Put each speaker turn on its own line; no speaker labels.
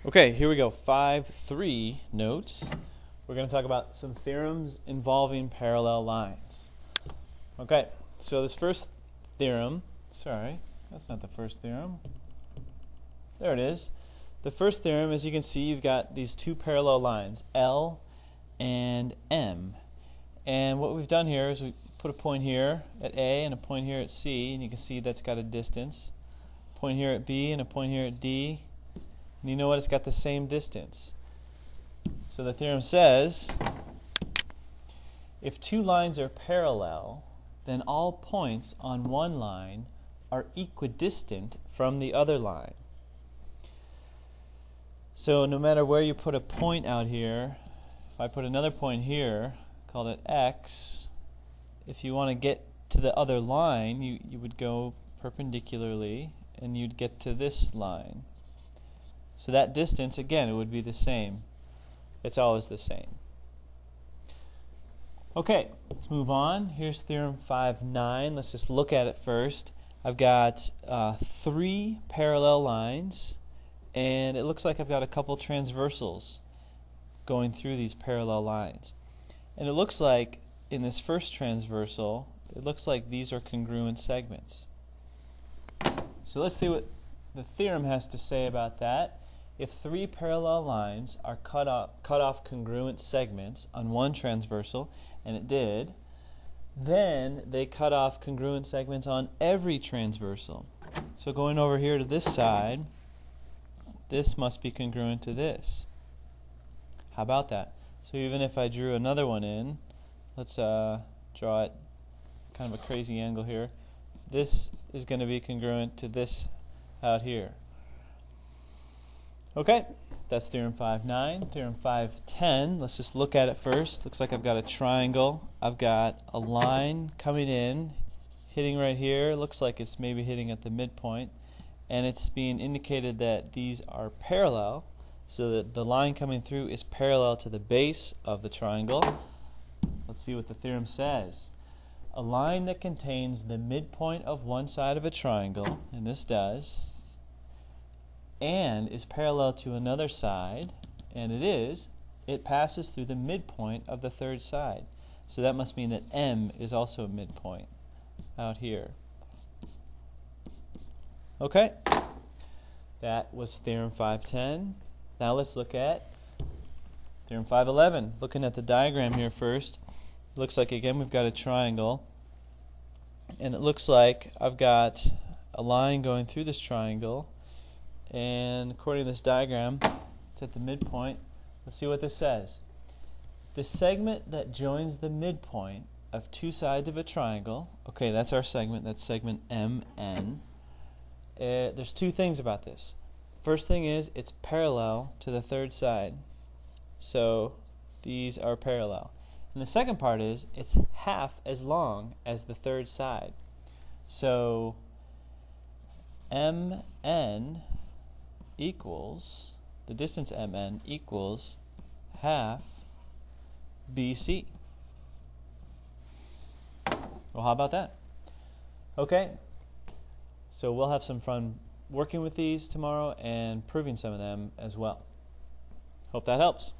Okay, here we go. 5.3 notes. We're going to talk about some theorems involving parallel lines. Okay, so this first theorem, sorry, that's not the first theorem. There it is. The first theorem, as you can see, you've got these two parallel lines, L and M. And what we've done here is we put a point here at A and a point here at C, and you can see that's got a distance. A point here at B and a point here at D. And you know what? It's got the same distance. So the theorem says, if two lines are parallel, then all points on one line are equidistant from the other line. So no matter where you put a point out here, if I put another point here, called it X, if you want to get to the other line, you would go perpendicularly and you'd get to this line. So that distance, again, it would be the same. It's always the same. Okay, let's move on. Here's theorem 5.9. Let's just look at it first. I've got three parallel lines, and it looks like I've got a couple transversals going through these parallel lines. And it looks like in this first transversal, it looks like these are congruent segments. So let's see what the theorem has to say about that. If three parallel lines are cut off congruent segments on one transversal, and it did, then they cut off congruent segments on every transversal. So going over here to this side, this must be congruent to this. How about that? So even if I drew another one in, let's draw it kind of a crazy angle here. This is going to be congruent to this out here. Okay, that's theorem 5.9. Theorem 5.10, let's just look at it first. Looks like I've got a triangle. I've got a line coming in, hitting right here. Looks like it's maybe hitting at the midpoint. And it's being indicated that these are parallel, so that the line coming through is parallel to the base of the triangle. Let's see what the theorem says. A line that contains the midpoint of one side of a triangle, and this does, and is parallel to another side, and it passes through the midpoint of the third side. So that must mean that M is also a midpoint out here. Okay, that was theorem 5.10. Now let's look at theorem 5.11. Looking at the diagram here first, it looks like again we've got a triangle, and it looks like I've got a line going through this triangle, and according to this diagram, it's at the midpoint. Let's see what this says. The segment that joins the midpoint of two sides of a triangle, okay, that's our segment, that's segment MN. There's two things about this. First thing is it's parallel to the third side. So these are parallel. And the second part is it's half as long as the third side. So MN equals, the distance MN equals half BC. Well, how about that? Okay, so we'll have some fun working with these tomorrow and proving some of them as well. Hope that helps.